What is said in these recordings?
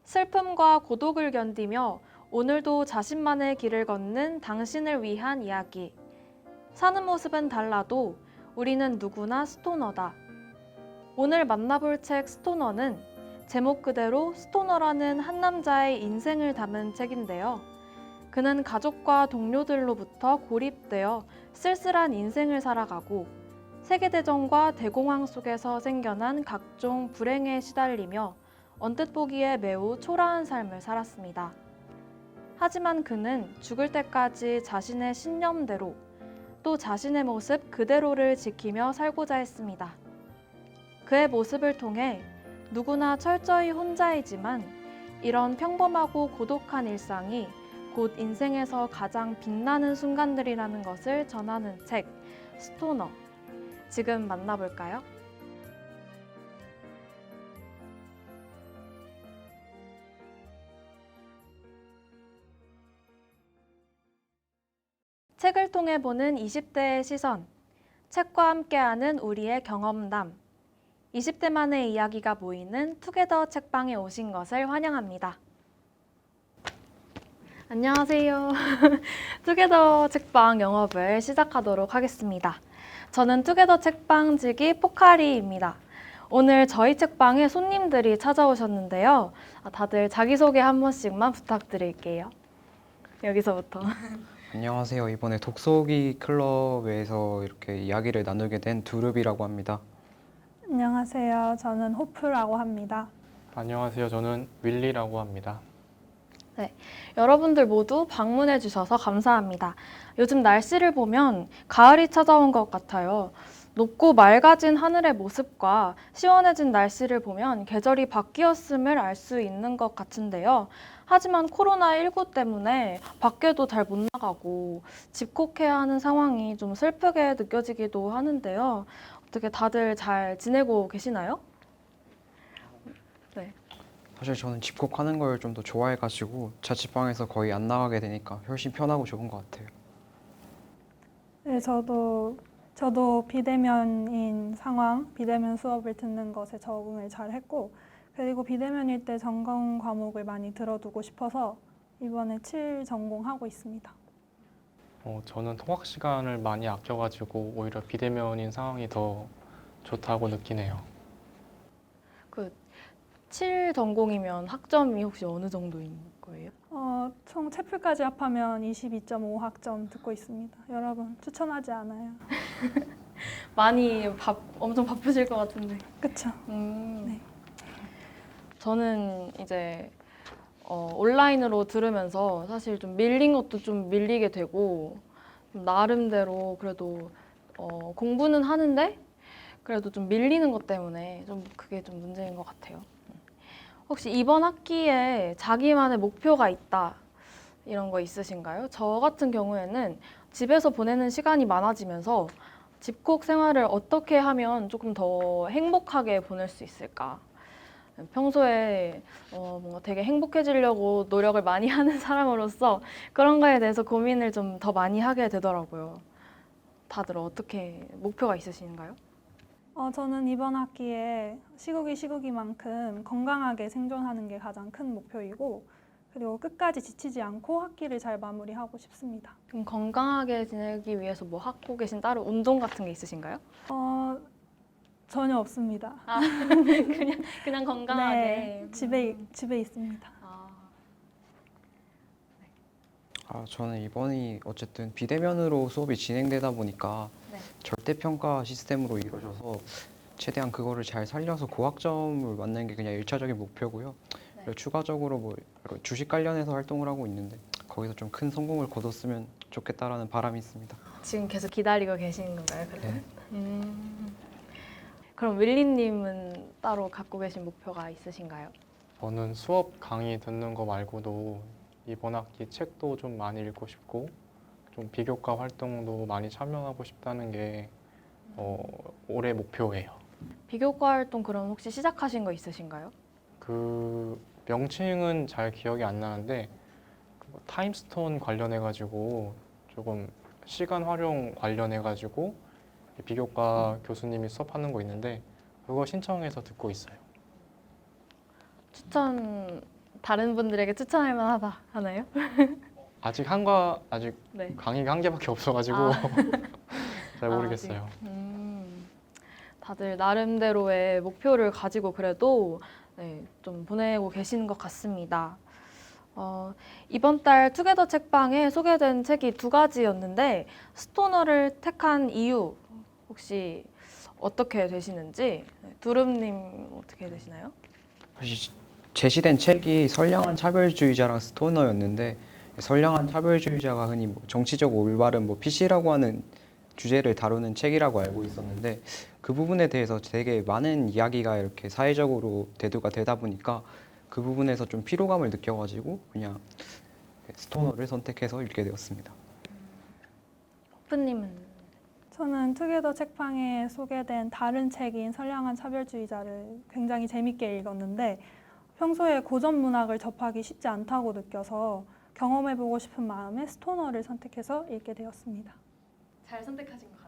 슬픔과 고독을 견디며 오늘도 자신만의 길을 걷는 당신을 위한 이야기. 사는 모습은 달라도 우리는 누구나 스토너다. 오늘 만나볼 책 스토너는 제목 그대로 스토너라는 한 남자의 인생을 담은 책인데요. 그는 가족과 동료들로부터 고립되어 쓸쓸한 인생을 살아가고 세계대전과 대공황 속에서 생겨난 각종 불행에 시달리며 언뜻 보기에 매우 초라한 삶을 살았습니다. 하지만 그는 죽을 때까지 자신의 신념대로 또 자신의 모습 그대로를 지키며 살고자 했습니다. 그의 모습을 통해 누구나 철저히 혼자이지만 이런 평범하고 고독한 일상이 곧 인생에서 가장 빛나는 순간들이라는 것을 전하는 책, 스토너. 지금 만나볼까요? 책을 통해 보는 20대의 시선, 책과 함께하는 우리의 경험담. 20대만의 이야기가 모이는 투게더 책방에 오신 것을 환영합니다. 안녕하세요. 투게더 책방 영업을 시작하도록 하겠습니다. 저는 투게더 책방지기 포카리입니다. 오늘 저희 책방에 손님들이 찾아오셨는데요. 다들 자기소개 한 번씩만 부탁드릴게요. 여기서부터. 안녕하세요. 이번에 독서기 클럽에서 이렇게 이야기를 나누게 된 두릅이라고 합니다. 안녕하세요. 저는 호프라고 합니다. 안녕하세요. 저는 윌리라고 합니다. 여러분들 모두 방문해 주셔서 감사합니다. 요즘 날씨를 보면 가을이 찾아온 것 같아요. 높고 맑아진 하늘의 모습과 시원해진 날씨를 보면 계절이 바뀌었음을 알 수 있는 것 같은데요. 하지만 코로나19 때문에 밖에도 잘 못 나가고 집콕해야 하는 상황이 좀 슬프게 느껴지기도 하는데요. 어떻게 다들 잘 지내고 계시나요? 네. 사실 저는 집콕하는 걸 좀 더 좋아해가지고 자취방에서 거의 안 나가게 되니까 훨씬 편하고 좋은 것 같아요. 네, 저도 비대면인 상황, 비대면 수업을 듣는 것에 적응을 잘 했고, 그리고 비대면일 때 전공 과목을 많이 들어두고 싶어서 이번에 7 전공하고 있습니다. 저는 통학 시간을 많이 아껴가지고 오히려 비대면인 상황이 더 좋다고 느끼네요. 7 전공이면 학점이 혹시 어느 정도인 거예요? 총 채플까지 합하면 22.5 학점 듣고 있습니다. 여러분 추천하지 않아요. 많이 엄청 바쁘실 것 같은데. 그쵸? 네. 저는 이제 온라인으로 들으면서 사실 좀 밀린 것도 좀 밀리게 되고 좀 나름대로 그래도 공부는 하는데 그래도 좀 밀리는 것 때문에 좀 그게 좀 문제인 것 같아요. 혹시 이번 학기에 자기만의 목표가 있다 이런 거 있으신가요? 저 같은 경우에는 집에서 보내는 시간이 많아지면서 집콕 생활을 어떻게 하면 조금 더 행복하게 보낼 수 있을까? 평소에 뭔가 되게 행복해지려고 노력을 많이 하는 사람으로서 그런 거에 대해서 고민을 좀 더 많이 하게 되더라고요. 다들 어떻게 목표가 있으신가요? 저는 이번 학기에 시국이만큼 건강하게 생존하는 게 가장 큰 목표이고, 그리고 끝까지 지치지 않고 학기를 잘 마무리하고 싶습니다. 그럼 건강하게 지내기 위해서 뭐 하고 계신 따로 운동 같은 게 있으신가요? 전혀 없습니다. 그냥 건강하게. 네, 집에 있습니다. 저는 이번이 어쨌든 비대면으로 수업이 진행되다 보니까 네. 절대평가 시스템으로 이루어져서 최대한 그거를 잘 살려서 고학점을 맞는 게 그냥 1차적인 목표고요. 네. 그리고 추가적으로 뭐 주식 관련해서 활동을 하고 있는데 거기서 좀 큰 성공을 거뒀으면 좋겠다라는 바람이 있습니다. 지금 계속 기다리고 계시는 건가요? 그러면? 네. 그럼 윌리님은 따로 갖고 계신 목표가 있으신가요? 저는 수업 강의 듣는 거 말고도 이번 학기 책도 좀 많이 읽고 싶고 좀 비교과 활동도 많이 참여하고 싶다는 게 올해 목표예요. 비교과 활동 그럼 혹시 시작하신 거 있으신가요? 그 명칭은 잘 기억이 안 나는데 그 타임스톤 관련해가지고 조금 시간 활용 관련해가지고 비교과 교수님이 수업하는 거 있는데 그거 신청해서 듣고 있어요. 추천 다른 분들에게 추천할 만하다 하나요? 아직 네. 강의가 한 개밖에 없어가지고 아. 잘 모르겠어요. 다들 나름대로의 목표를 가지고 그래도 네, 좀 보내고 계시는 것 같습니다. 이번 달 투게더 책방에 소개된 책이 2가지였는데 스토너를 택한 이유 혹시 어떻게 되시는지 두릅님 어떻게 되시나요? 사실 제시된 책이 선량한 차별주의자랑 스토너였는데 선량한 차별주의자가 흔히 뭐 정치적 올바른 뭐 PC라고 하는 주제를 다루는 책이라고 알고 있었는데 그 부분에 대해서 되게 많은 이야기가 이렇게 사회적으로 대두가 되다 보니까 그 부분에서 좀 피로감을 느껴가지고 그냥 스토너를 선택해서 읽게 되었습니다. 호프님은 저는 투게더 책방에 소개된 다른 책인 선량한 차별주의자를 굉장히 재밌게 읽었는데 평소에 고전 문학을 접하기 쉽지 않다고 느껴서 경험해보고 싶은 마음에 스토너를 선택해서 읽게 되었습니다. 잘 선택하신 것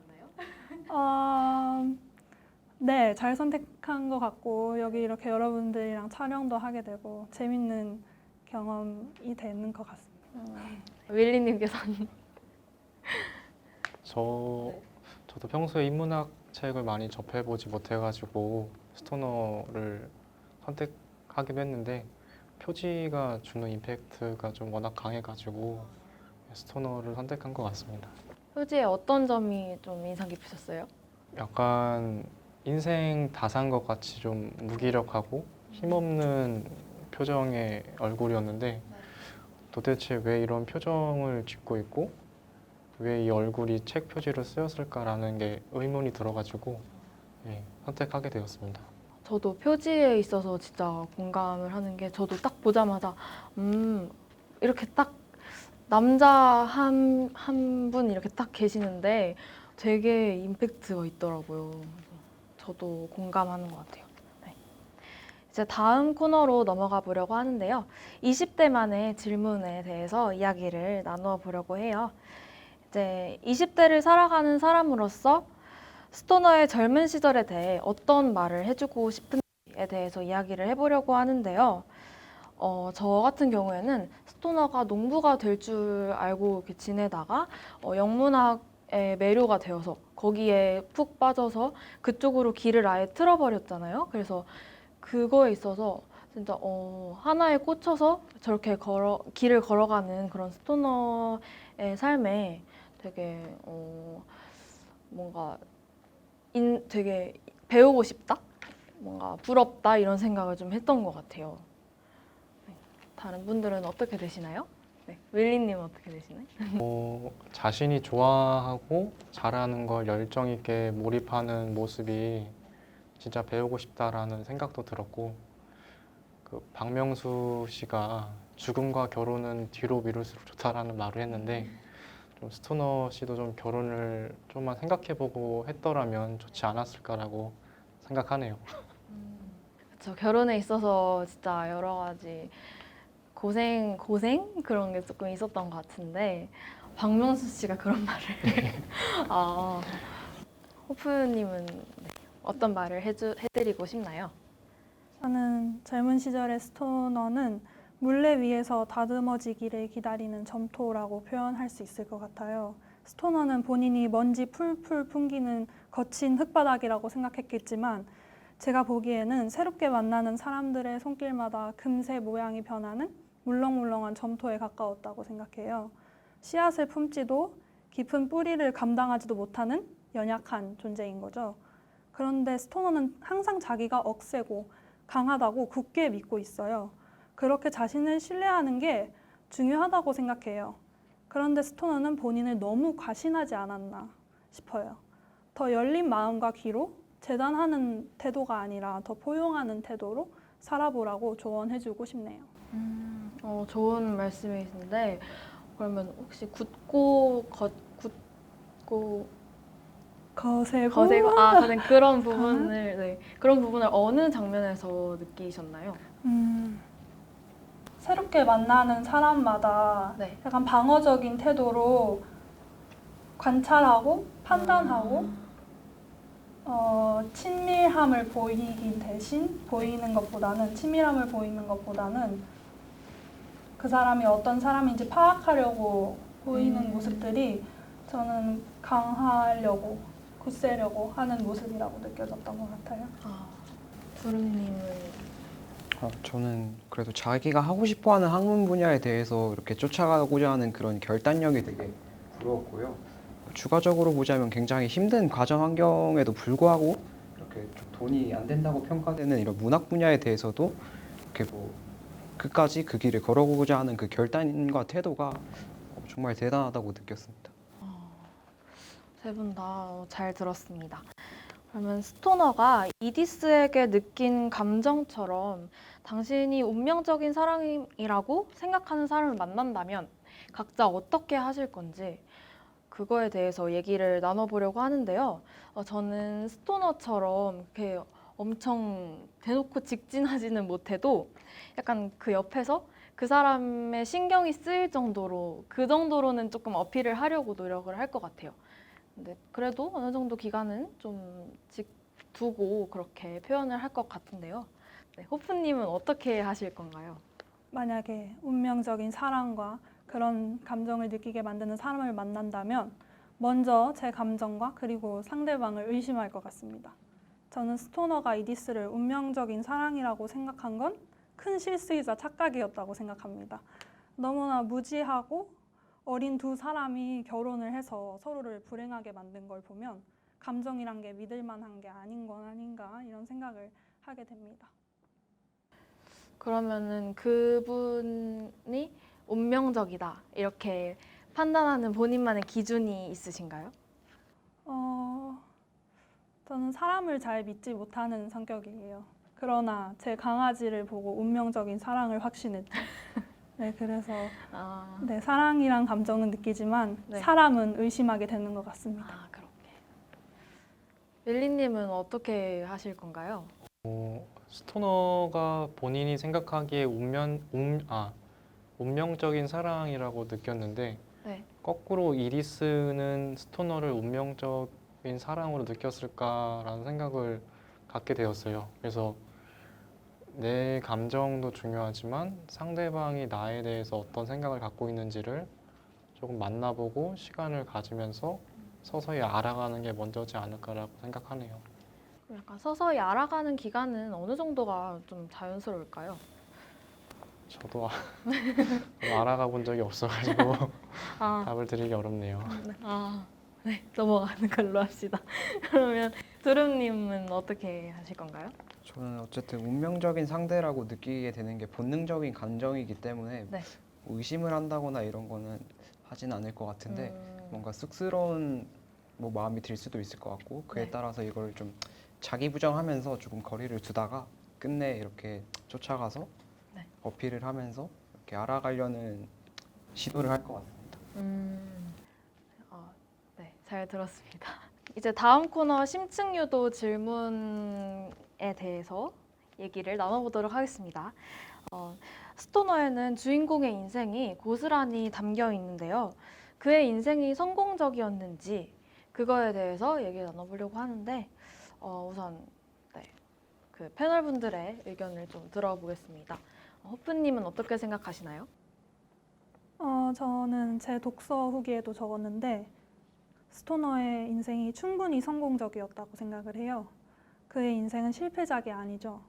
같나요? 네, 잘 선택한 것 같고 여기 이렇게 여러분들이랑 촬영도 하게 되고 재밌는 경험이 되는 것 같습니다. 윌리님께서는 저도 평소에 인문학 책을 많이 접해보지 못해가지고 스토너를 선택하기도 했는데 표지가 주는 임팩트가 좀 워낙 강해가지고 스토너를 선택한 것 같습니다. 표지에 어떤 점이 좀 인상 깊으셨어요? 약간 인생 다 산 것 같이 좀 무기력하고 힘없는 표정의 얼굴이었는데 도대체 왜 이런 표정을 짓고 있고 왜 이 얼굴이 책 표지로 쓰였을까라는 게 의문이 들어가지고 선택하게 되었습니다. 저도 표지에 있어서 진짜 공감을 하는 게 저도 딱 보자마자 이렇게 딱 남자 한 분 이렇게 딱 계시는데 되게 임팩트가 있더라고요. 그래서 저도 공감하는 것 같아요. 네. 이제 다음 코너로 넘어가 보려고 하는데요. 20대만의 질문에 대해서 이야기를 나누어 보려고 해요. 이제 20대를 살아가는 사람으로서 스토너의 젊은 시절에 대해 어떤 말을 해주고 싶은지에 대해서 이야기를 해보려고 하는데요. 저 같은 경우에는 스토너가 농부가 될 줄 알고 이렇게 지내다가 영문학에 매료가 되어서 거기에 푹 빠져서 그쪽으로 길을 아예 틀어버렸잖아요. 그래서 그거에 있어서 진짜 하나에 꽂혀서 저렇게 길을 걸어가는 그런 스토너의 삶에 되게 뭔가 되게 배우고 싶다? 뭔가 부럽다 이런 생각을 좀 했던 것 같아요. 네. 다른 분들은 어떻게 되시나요? 네. 윌리님은 어떻게 되시나요? 자신이 좋아하고 잘하는 걸 열정 있게 몰입하는 모습이 진짜 배우고 싶다라는 생각도 들었고 그 박명수 씨가 죽음과 결혼은 뒤로 미룰수록 좋다라는 말을 했는데 좀 스토너 씨도 좀 결혼을 좀만 생각해보고 했더라면 좋지 않았을까라고 생각하네요. 그렇죠. 결혼에 있어서 진짜 여러 가지 고생 그런 게 조금 있었던 것 같은데 박명수 씨가 그런 말을 호프님은 네, 어떤 말을 해드리고 싶나요? 저는 젊은 시절의 스토너는 물레 위에서 다듬어지기를 기다리는 점토라고 표현할 수 있을 것 같아요. 스토너는 본인이 먼지 풀풀 풍기는 거친 흙바닥이라고 생각했겠지만 제가 보기에는 새롭게 만나는 사람들의 손길마다 금세 모양이 변하는 물렁물렁한 점토에 가까웠다고 생각해요. 씨앗을 품지도 깊은 뿌리를 감당하지도 못하는 연약한 존재인 거죠. 그런데 스토너는 항상 자기가 억세고 강하다고 굳게 믿고 있어요. 그렇게 자신을 신뢰하는 게 중요하다고 생각해요. 그런데 스토너는 본인을 너무 과신하지 않았나 싶어요. 더 열린 마음과 귀로 재단하는 태도가 아니라 더 포용하는 태도로 살아보라고 조언해주고 싶네요. 좋은 말씀이신데 그러면 혹시 굳고 거세고 거센 그런 부분을 네, 그런 부분을 어느 장면에서 느끼셨나요? 새롭게 만나는 사람마다 네. 약간 방어적인 태도로 관찰하고 판단하고 친밀함을 보이긴 대신 친밀함을 보이는 것보다는 그 사람이 어떤 사람인지 파악하려고 보이는 모습들이 저는 강하려고 굳세려고 하는 모습이라고 느껴졌던 것 같아요. 두름님은 저는 그래도 자기가 하고 싶어하는 학문 분야에 대해서 이렇게 쫓아가고자 하는 그런 결단력이 되게 부러웠고요. 추가적으로 보자면 굉장히 힘든 가정 환경에도 불구하고 이렇게 좀 돈이 안 된다고 평가되는 이런 문학 분야에 대해서도 이렇게 뭐 끝까지 그 길을 걸어보고자 하는 그 결단과 태도가 정말 대단하다고 느꼈습니다. 세 분 다 잘 들었습니다. 그러면 스토너가 이디스에게 느낀 감정처럼 당신이 운명적인 사랑이라고 생각하는 사람을 만난다면 각자 어떻게 하실 건지 그거에 대해서 얘기를 나눠보려고 하는데요. 저는 스토너처럼 이렇게 엄청 대놓고 직진하지는 못해도 약간 그 옆에서 그 사람의 신경이 쓰일 정도로 그 정도로는 조금 어필을 하려고 노력을 할 것 같아요. 근데 그래도 어느 정도 기간은 좀 두고 그렇게 표현을 할 것 같은데요. 네, 호프님은 어떻게 하실 건가요? 만약에 운명적인 사랑과 그런 감정을 느끼게 만드는 사람을 만난다면 먼저 제 감정과 그리고 상대방을 의심할 것 같습니다. 저는 스토너가 이디스를 운명적인 사랑이라고 생각한 건 큰 실수이자 착각이었다고 생각합니다. 너무나 무지하고 어린 두 사람이 결혼을 해서 서로를 불행하게 만든 걸 보면 감정이란 게 믿을 만한 게 아닌 건 아닌가 이런 생각을 하게 됩니다. 그러면은 그분이 운명적이다 이렇게 판단하는 본인만의 기준이 있으신가요? 저는 사람을 잘 믿지 못하는 성격이에요. 그러나 제 강아지를 보고 운명적인 사랑을 확신했죠. 네, 그래서 네, 사랑이란 감정은 느끼지만 네. 사람은 의심하게 되는 것 같습니다. 그렇게. 릴리님은 어떻게 하실 건가요? 스토너가 본인이 생각하기에 운명적인 사랑이라고 느꼈는데 네. 거꾸로 이리스는 스토너를 운명적인 사랑으로 느꼈을까라는 생각을 갖게 되었어요. 그래서 내 감정도 중요하지만 상대방이 나에 대해서 어떤 생각을 갖고 있는지를 조금 만나보고 시간을 가지면서 서서히 알아가는 게 먼저지 않을까라고 생각하네요. 약간 서서히 알아가는 기간은 어느 정도가 좀 자연스러울까요? 저도 알아가 본 적이 없어가지고 아, 답을 드리기 어렵네요. 네, 넘어가는 걸로 합시다. 그러면 두름님은 어떻게 하실 건가요? 저는 어쨌든 운명적인 상대라고 느끼게 되는 게 본능적인 감정이기 때문에 네. 의심을 한다거나 이런 거는 하진 않을 것 같은데 뭔가 쑥스러운 뭐 마음이 들 수도 있을 것 같고 그에 네. 따라서 이걸 좀 자기 부정하면서 조금 거리를 두다가 끝내 이렇게 쫓아가서 네. 어필을 하면서 이렇게 알아가려는 시도를 할 것 같습니다. 네, 잘 들었습니다. 이제 다음 코너 심층유도 질문에 대해서 얘기를 나눠보도록 하겠습니다. 스토너에는 주인공의 인생이 고스란히 담겨 있는데요. 그의 인생이 성공적이었는지 그거에 대해서 얘기를 나눠보려고 하는데 우선 네, 그 패널분들의 의견을 좀 들어보겠습니다. 호프님은 어떻게 생각하시나요? 저는 제 독서 후기에도 적었는데 스토너의 인생이 충분히 성공적이었다고 생각을 해요. 그의 인생은 실패작이 아니죠.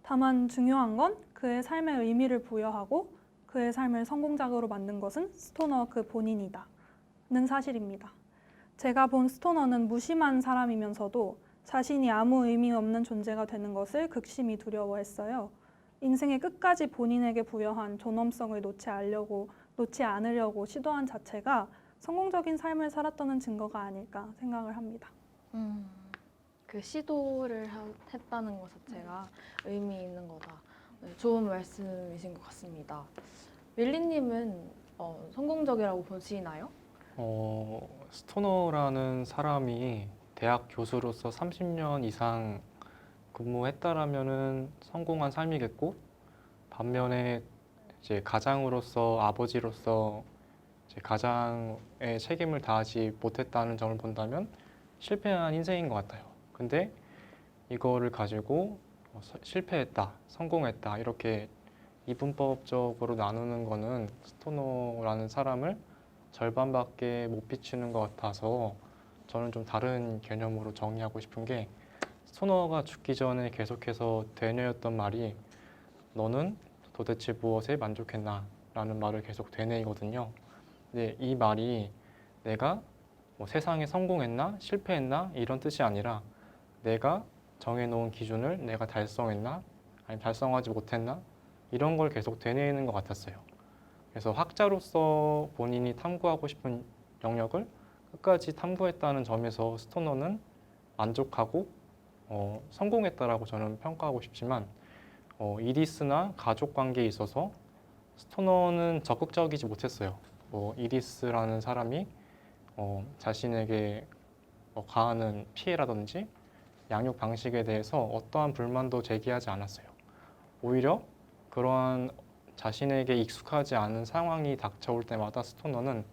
다만 중요한 건 그의 삶에 의미를 부여하고 그의 삶을 성공작으로 만든 것은 스토너 그 본인이다는 사실입니다. 제가 본 스토너는 무심한 사람이면서도 자신이 아무 의미 없는 존재가 되는 것을 극심히 두려워했어요. 인생의 끝까지 본인에게 부여한 존엄성을 놓지 않으려고 시도한 자체가 성공적인 삶을 살았다는 증거가 아닐까 생각을 합니다. 그 시도를 했다는 것 자체가 의미 있는 거다. 네, 좋은 말씀이신 것 같습니다. 윌리님은 성공적이라고 보시나요? 스토너라는 사람이 대학 교수로서 30년 이상 근무했다라면은 성공한 삶이겠고, 반면에 이제 가장으로서 아버지로서 이제 가장의 책임을 다하지 못했다는 점을 본다면 실패한 인생인 것 같아요. 근데 이거를 가지고 실패했다, 성공했다 이렇게 이분법적으로 나누는 거는 스토너라는 사람을 절반밖에 못 비추는 것 같아서 저는 좀 다른 개념으로 정의하고 싶은 게 스토너가 죽기 전에 계속해서 되뇌었던 말이 너는 도대체 무엇에 만족했나? 라는 말을 계속 되뇌이거든요. 근데 이 말이 내가 뭐 세상에 성공했나? 실패했나? 이런 뜻이 아니라 내가 정해놓은 기준을 내가 달성했나? 아니면 달성하지 못했나? 이런 걸 계속 되뇌이는 것 같았어요. 그래서 학자로서 본인이 탐구하고 싶은 영역을 끝까지 탐구했다는 점에서 스토너는 만족하고 성공했다라고 저는 평가하고 싶지만 이디스나 가족 관계에 있어서 스토너는 적극적이지 못했어요. 이디스라는 사람이 자신에게 가하는 피해라든지 양육 방식에 대해서 어떠한 불만도 제기하지 않았어요. 오히려 그러한 자신에게 익숙하지 않은 상황이 닥쳐올 때마다 스토너는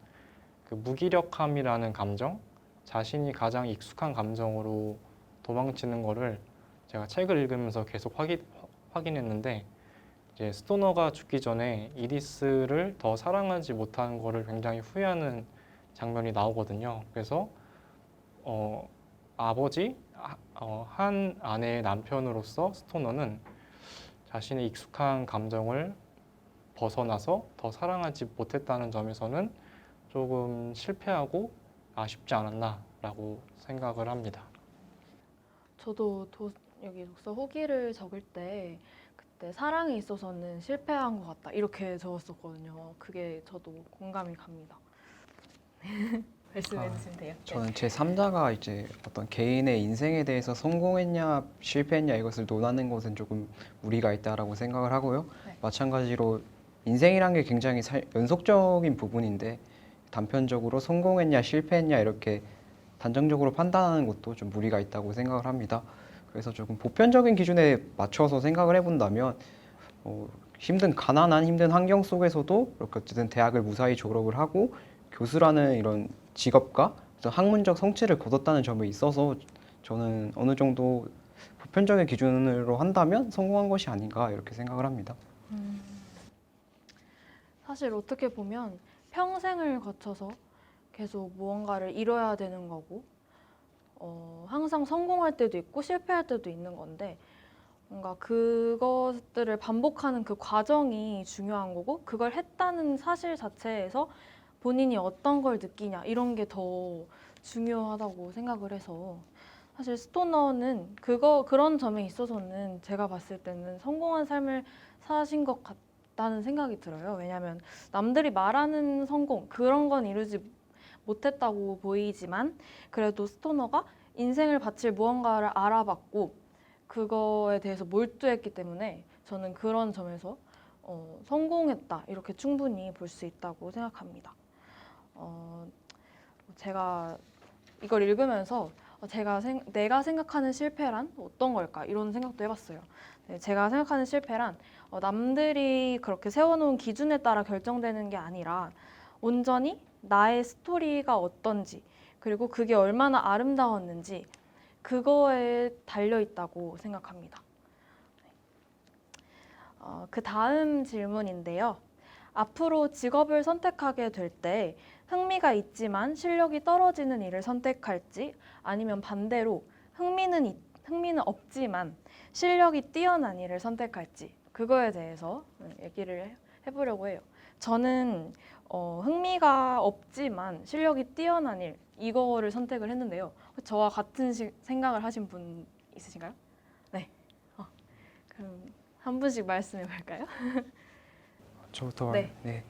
그 무기력함이라는 감정, 자신이 가장 익숙한 감정으로 도망치는 거를 제가 책을 읽으면서 계속 확인했는데 이제 스토너가 죽기 전에 이디스를 더 사랑하지 못한 거를 굉장히 후회하는 장면이 나오거든요. 그래서 한 아내의 남편으로서 스토너는 자신의 익숙한 감정을 벗어나서 더 사랑하지 못했다는 점에서는 조금 실패하고 아쉽지 않았나라고 생각을 합니다. 저도 여기 독서 후기를 적을 때 그때 사랑에 있어서는 실패한 것 같다 이렇게 적었었거든요. 그게 저도 공감이 갑니다. 말씀해 주시면 돼요. 저는 제 3자가 이제 어떤 개인의 인생에 대해서 성공했냐 실패했냐 이것을 논하는 것은 조금 무리가 있다라고 생각을 하고요. 네. 마찬가지로 인생이란 게 굉장히 연속적인 부분인데 단편적으로 성공했냐 실패했냐 이렇게 단정적으로 판단하는 것도 좀 무리가 있다고 생각을 합니다. 그래서 조금 보편적인 기준에 맞춰서 생각을 해본다면 가난한 힘든 환경 속에서도 이렇게 어쨌든 대학을 무사히 졸업을 하고 교수라는 이런 직업과 어떤 학문적 성취를 거뒀다는 점에 있어서 저는 어느 정도 보편적인 기준으로 한다면 성공한 것이 아닌가 이렇게 생각을 합니다. 사실 어떻게 보면 평생을 거쳐서 계속 무언가를 이뤄야 되는 거고 항상 성공할 때도 있고 실패할 때도 있는 건데 뭔가 그것들을 반복하는 그 과정이 중요한 거고 그걸 했다는 사실 자체에서 본인이 어떤 걸 느끼냐 이런 게 더 중요하다고 생각을 해서 사실 스토너는 그런 점에 있어서는 제가 봤을 때는 성공한 삶을 사신 것 같다는 생각이 들어요. 왜냐하면 남들이 말하는 성공 그런 건 이루지 못했다고 보이지만 그래도 스토너가 인생을 바칠 무언가를 알아봤고 그거에 대해서 몰두했기 때문에 저는 그런 점에서 성공했다 이렇게 충분히 볼 수 있다고 생각합니다. 제가 이걸 읽으면서 내가 생각하는 실패란 어떤 걸까 이런 생각도 해봤어요. 네, 제가 생각하는 실패란 남들이 그렇게 세워놓은 기준에 따라 결정되는 게 아니라 온전히 나의 스토리가 어떤지 그리고 그게 얼마나 아름다웠는지 그거에 달려 있다고 생각합니다. 그 다음 질문인데요. 앞으로 직업을 선택하게 될 때 흥미가 있지만 실력이 떨어지는 일을 선택할지 아니면 반대로 흥미는 없지만 실력이 뛰어난 일을 선택할지 그거에 대해서 얘기를 해보려고 해요. 저는 흥미가 없지만 실력이 뛰어난 일 이거를 선택을 했는데요. 저와 같은 생각을 하신 분 있으신가요? 네. 그럼 한 분씩 말씀해 볼까요? 저부터 네. 네.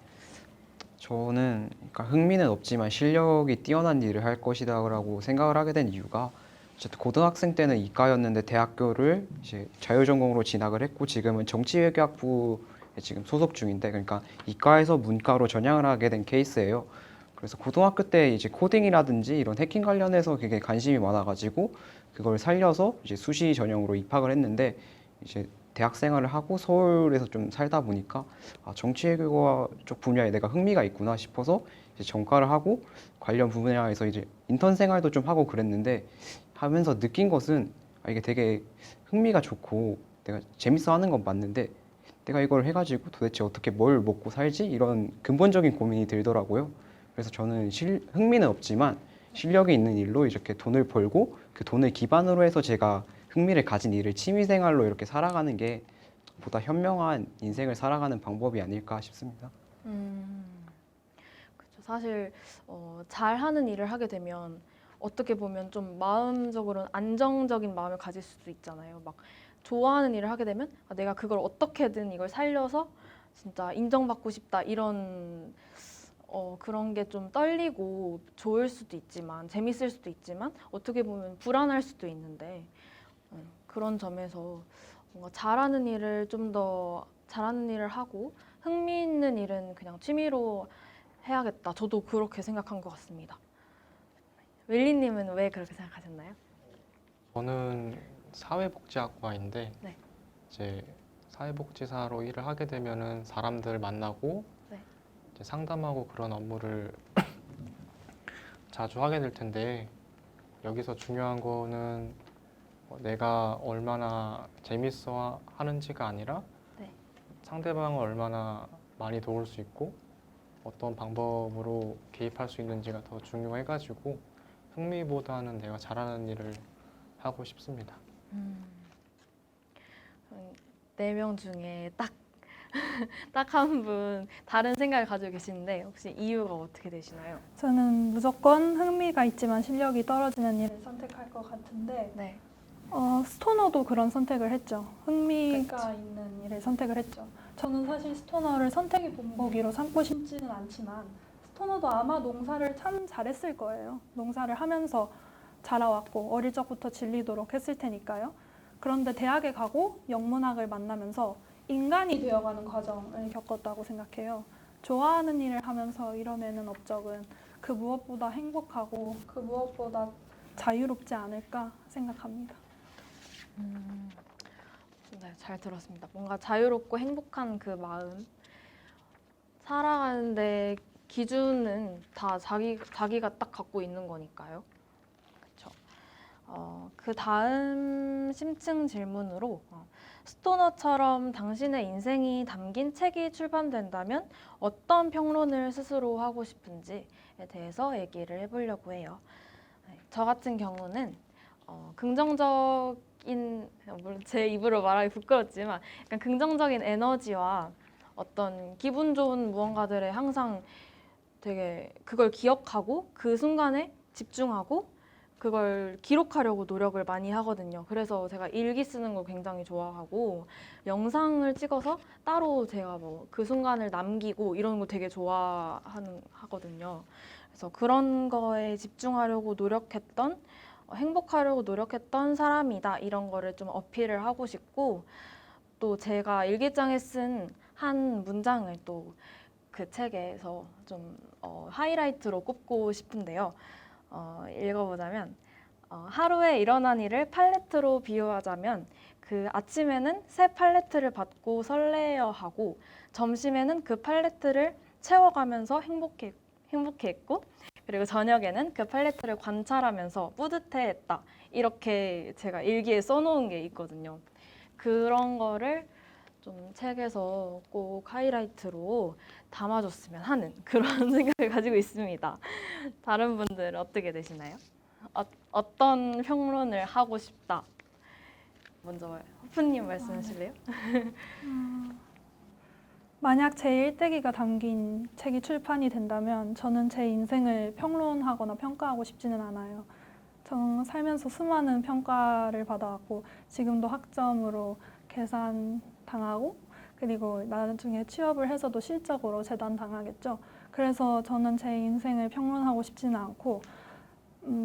저는 그러니까 흥미는 없지만 실력이 뛰어난 일을 할 것이다라고 생각을 하게 된 이유가 어쨌든 고등학생 때는 이과였는데 대학교를 이제 자율전공으로 진학을 했고 지금은 정치외교학부에 지금 소속 중인데 그러니까 이과에서 문과로 전향을 하게 된 케이스예요. 그래서 고등학교 때 이제 코딩이라든지 이런 해킹 관련해서 되게 관심이 많아가지고 그걸 살려서 이제 수시 전형으로 입학을 했는데 이제 대학 생활을 하고 서울에서 좀 살다 보니까 정치외교과 쪽 분야에 내가 흥미가 있구나 싶어서 이제 전과를 하고 관련 분야에서 이제 인턴 생활도 좀 하고 그랬는데 하면서 느낀 것은 이게 되게 흥미가 좋고 내가 재밌어 하는 건 맞는데 내가 이걸 해가지고 도대체 어떻게 뭘 먹고 살지? 이런 근본적인 고민이 들더라고요. 그래서 저는 흥미는 없지만 실력이 있는 일로 이렇게 돈을 벌고 그 돈을 기반으로 해서 제가 흥미를 가진 일을 취미생활로 이렇게 살아가는 게 보다 현명한 인생을 살아가는 방법이 아닐까 싶습니다. 그렇죠. 사실 잘하는 일을 하게 되면 어떻게 보면 좀 마음적으로는 안정적인 마음을 가질 수도 있잖아요. 막 좋아하는 일을 하게 되면 아, 내가 그걸 어떻게든 이걸 살려서 진짜 인정받고 싶다 이런 그런 게 좀 떨리고 좋을 수도 있지만 재밌을 수도 있지만 어떻게 보면 불안할 수도 있는데 그런 점에서 뭔가 잘하는 일을 좀 더 잘하는 일을 하고 흥미있는 일은 그냥 취미로 해야겠다. 저도 그렇게 생각한 것 같습니다. 웰리님은 왜 그렇게 생각하셨나요? 저는 사회복지학과인데 네. 이제 사회복지사로 일을 하게 되면은 사람들 만나고 네. 이제 상담하고 그런 업무를 자주 하게 될 텐데 여기서 중요한 거는 내가 얼마나 재밌어 하는지가 아니라 네. 상대방을 얼마나 많이 도울 수 있고 어떤 방법으로 개입할 수 있는지가 더 중요해가지고 흥미보다는 내가 잘하는 일을 하고 싶습니다. 4명 중에 딱 한 분 다른 생각을 가지고 계시는데 혹시 이유가 어떻게 되시나요? 저는 무조건 흥미가 있지만 실력이 떨어지는 일을 선택할 것 같은데 네. 스토너도 그런 선택을 했죠. 흥미가 있는 일을 선택을 했죠. 저는 사실 스토너를 선택의 본보기로 삼고 싶지는 않지만 스토너도 아마 농사를 참 잘했을 거예요. 농사를 하면서 자라왔고 어릴 적부터 질리도록 했을 테니까요. 그런데 대학에 가고 영문학을 만나면서 인간이 되어가는 과정을 겪었다고 생각해요. 좋아하는 일을 하면서 이뤄내는 업적은 그 무엇보다 행복하고 그 무엇보다 자유롭지 않을까 생각합니다. 네, 잘 들었습니다. 뭔가 자유롭고 행복한 그 마음 살아가는데 기준은 다 자기가 딱 갖고 있는 거니까요. 그렇죠. 그 다음 심층 질문으로 스토너처럼 당신의 인생이 담긴 책이 출판된다면 어떤 평론을 스스로 하고 싶은지에 대해서 얘기를 해보려고 해요. 네, 저 같은 경우는 긍정적인, 물론 제 입으로 말하기 부끄럽지만 약간 긍정적인 에너지와 어떤 기분 좋은 무언가들에 항상 되게 그걸 기억하고 그 순간에 집중하고 그걸 기록하려고 노력을 많이 하거든요. 그래서 제가 일기 쓰는 걸 굉장히 좋아하고 영상을 찍어서 따로 제가 뭐 그 순간을 남기고 이런 거 되게 하거든요. 그래서 그런 거에 집중하려고 노력했던 행복하려고 노력했던 사람이다 이런 거를 좀 어필을 하고 싶고 또 제가 일기장에 쓴 한 문장을 또 그 책에서 좀 하이라이트로 꼽고 싶은데요. 읽어보자면 하루에 일어난 일을 팔레트로 비유하자면 그 아침에는 새 팔레트를 받고 설레어 하고 점심에는 그 팔레트를 채워가면서 행복해했고 그리고 저녁에는 그 팔레트를 관찰하면서 뿌듯해했다. 이렇게 제가 일기에 써놓은 게 있거든요. 그런 거를 좀 책에서 꼭 하이라이트로 담아줬으면 하는 그런 생각을 가지고 있습니다. 다른 분들은 어떻게 되시나요? 어떤 평론을 하고 싶다? 먼저 호프님 말씀하실래요? 만약 제 일대기가 담긴 책이 출판이 된다면 저는 제 인생을 평론하거나 평가하고 싶지는 않아요. 저는 살면서 수많은 평가를 받아왔고 지금도 학점으로 계산당하고 그리고 나중에 취업을 해서도 실적으로 재단당하겠죠. 그래서 저는 제 인생을 평론하고 싶지는 않고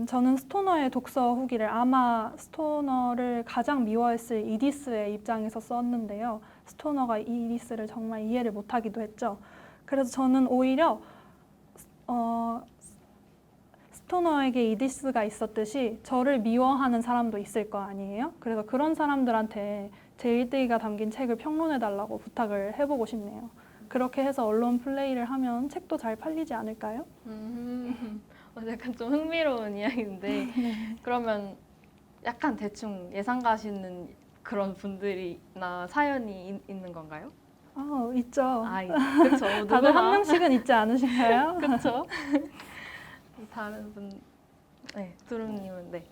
저는 스토너의 독서 후기를 아마 스토너를 가장 미워했을 이디스의 입장에서 썼는데요. 스토너가 이디스를 정말 이해를 못하기도 했죠. 그래서 저는 오히려 스토너에게 이디스가 있었듯이 저를 미워하는 사람도 있을 거 아니에요? 그래서 그런 사람들한테 제 일대기가 담긴 책을 평론해달라고 부탁을 해보고 싶네요. 그렇게 해서 언론 플레이를 하면 책도 잘 팔리지 않을까요? 약간 좀 흥미로운 이야기인데 그러면 약간 대충 예상 가시는 그런 분들이나 사연이 있는 건가요? 있죠. 그쵸. 다들 한 명씩은 있지 않으신가요? 그쵸. 다른 분, 네, 두루님은 네.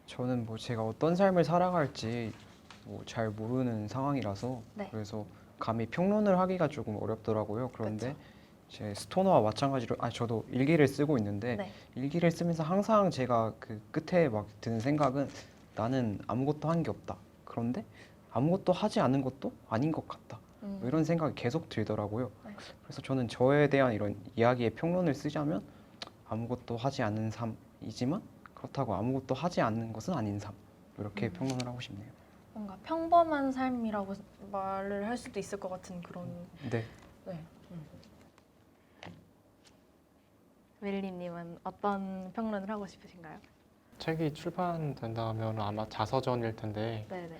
저는 뭐 제가 어떤 삶을 살아갈지 뭐 잘 모르는 상황이라서 네. 그래서 감히 평론을 하기가 조금 어렵더라고요. 그런데 제 스토너와 마찬가지로 저도 일기를 쓰고 있는데 네. 일기를 쓰면서 항상 제가 그 끝에 막 드는 생각은 나는 아무것도 한 게 없다. 그런데 아무것도 하지 않은 것도 아닌 것 같다. 뭐 이런 생각이 계속 들더라고요. 네. 그래서 저는 저에 대한 이런 이야기의 평론을 쓰자면 아무것도 하지 않은 삶이지만 그렇다고 아무것도 하지 않는 것은 아닌 삶. 이렇게 평론을 하고 싶네요. 뭔가 평범한 삶이라고 말을 할 수도 있을 것 같은 그런. 네. 네. 웰리님은 어떤 평론을 하고 싶으신가요? 책이 출판된다면 아마 자서전일 텐데 네네.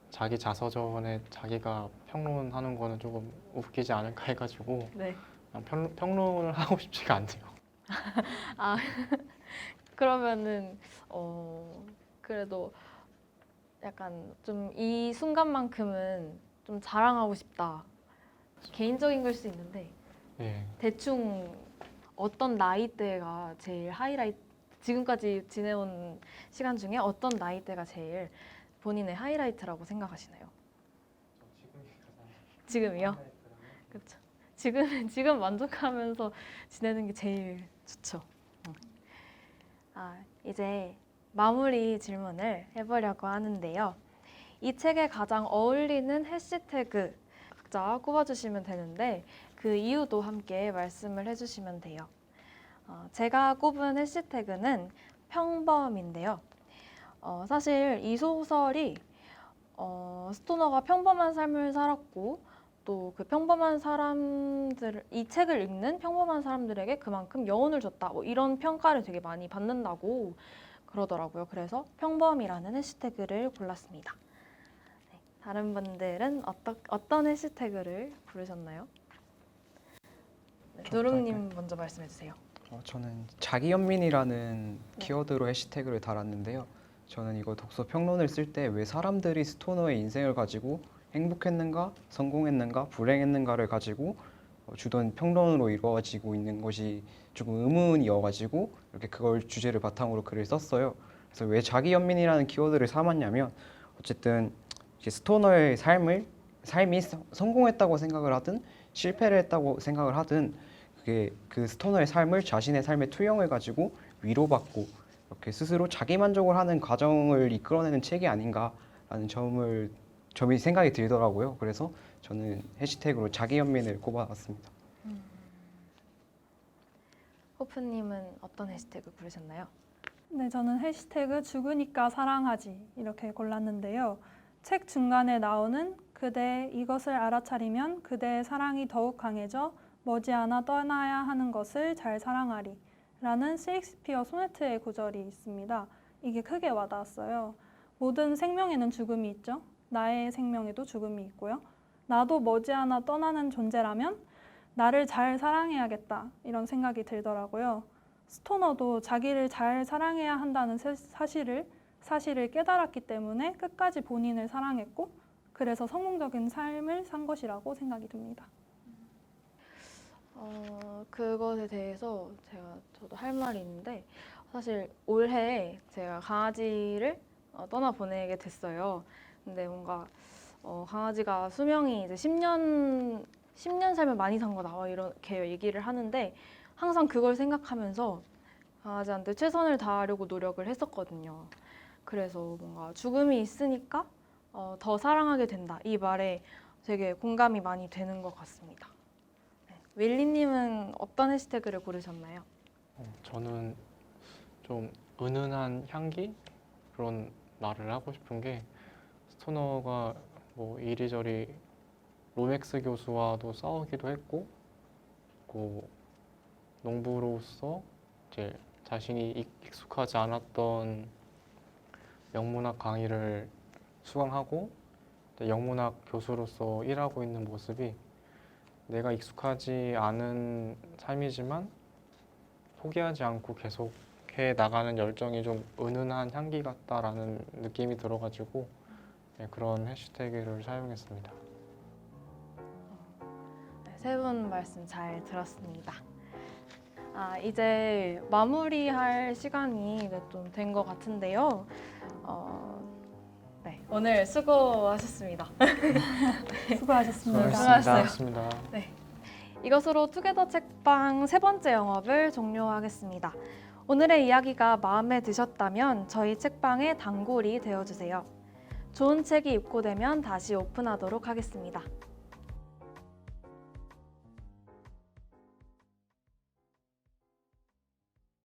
자기 자서전에 자기가 평론하는 거는 조금 웃기지 않을까 해가지고 네. 그냥 평론을 하고 싶지가 않네요. 아 그러면은 그래도 약간 좀 이 순간만큼은 좀 자랑하고 싶다. 개인적인 걸 수 있는데 예. 대충 어떤 나이대가 제일 하이라이트, 지금까지 지내온 시간 중에 어떤 나이대가 제일 본인의 하이라이트라고 생각하시나요? 지금이요? 그렇죠. 지금 만족하면서 지내는 게 제일 좋죠. 이제 마무리 질문을 해보려고 하는데요. 이 책에 가장 어울리는 해시태그 각자 꼽아주시면 되는데 그 이유도 함께 말씀을 해주시면 돼요. 제가 꼽은 해시태그는 평범인데요. 사실 이 소설이 스토너가 평범한 삶을 살았고 또 그 평범한 사람들, 이 책을 읽는 평범한 사람들에게 그만큼 여운을 줬다. 뭐 이런 평가를 되게 많이 받는다고 그러더라고요. 그래서 평범이라는 해시태그를 골랐습니다. 네, 다른 분들은 어떤 해시태그를 부르셨나요? 네, 누룽님 먼저 말씀해 주세요. 저는 자기연민이라는 키워드로 해시태그를 달았는데요. 저는 이거 독서 평론을 쓸 때 왜 사람들이 스토너의 인생을 가지고 행복했는가, 성공했는가, 불행했는가를 가지고 주던 평론으로 이루어지고 있는 것이 조금 의문이어가지고 이렇게 그걸 주제를 바탕으로 글을 썼어요. 그래서 왜 자기연민이라는 키워드를 삼았냐면 어쨌든 이제 스토너의 삶이 성공했다고 생각을 하든 실패를 했다고 생각을 하든 그게 그 스토너의 삶을 자신의 삶의 투영을 가지고 위로받고 이렇게 스스로 자기 만족을 하는 과정을 이끌어내는 책이 아닌가라는 점이 생각이 들더라고요. 그래서 저는 해시태그로 자기연민을 꼽아봤습니다. 호프님은 어떤 해시태그 부르셨나요? 네, 저는 해시태그 죽으니까 사랑하지 이렇게 골랐는데요. 책 중간에 나오는 그대 이것을 알아차리면 그대의 사랑이 더욱 강해져 머지않아 떠나야 하는 것을 잘 사랑하리 라는 셰익스피어 소네트의 구절이 있습니다. 이게 크게 와닿았어요. 모든 생명에는 죽음이 있죠. 나의 생명에도 죽음이 있고요. 나도 머지않아 떠나는 존재라면 나를 잘 사랑해야겠다 이런 생각이 들더라고요. 스토너도 자기를 잘 사랑해야 한다는 사실을 깨달았기 때문에 끝까지 본인을 사랑했고 그래서 성공적인 삶을 산 것이라고 생각이 듭니다. 그것에 대해서 저도 할 말이 있는데 사실 올해 제가 강아지를 떠나보내게 됐어요. 근데 뭔가 강아지가 수명이 이제 10년 살면 많이 산 거다 이렇게 얘기를 하는데 항상 그걸 생각하면서 강아지한테 최선을 다하려고 노력을 했었거든요. 그래서 뭔가 죽음이 있으니까 더 사랑하게 된다. 이 말에 되게 공감이 많이 되는 것 같습니다. 네. 윌리님은 어떤 해시태그를 고르셨나요? 저는 좀 은은한 향기? 그런 말을 하고 싶은 게 스토너가 뭐 이리저리 로맥스 교수와도 싸우기도 했고 농부로서 이제 자신이 익숙하지 않았던 영문학 강의를 수강하고 영문학 교수로서 일하고 있는 모습이 내가 익숙하지 않은 삶이지만 포기하지 않고 계속해 나가는 열정이 좀 은은한 향기 같다라는 느낌이 들어가지고 그런 해시태그를 사용했습니다. 세 분 말씀 잘 들었습니다. 이제 마무리할 시간이 좀 된 것 같은데요. 네, 오늘 수고하셨습니다. 수고하셨습니다. 수고하셨어요. 고맙습니다. 이것으로 투게더 책방 세 번째 영업을 종료하겠습니다. 오늘의 이야기가 마음에 드셨다면 저희 책방의 단골이 되어주세요. 좋은 책이 입고되면 다시 오픈하도록 하겠습니다.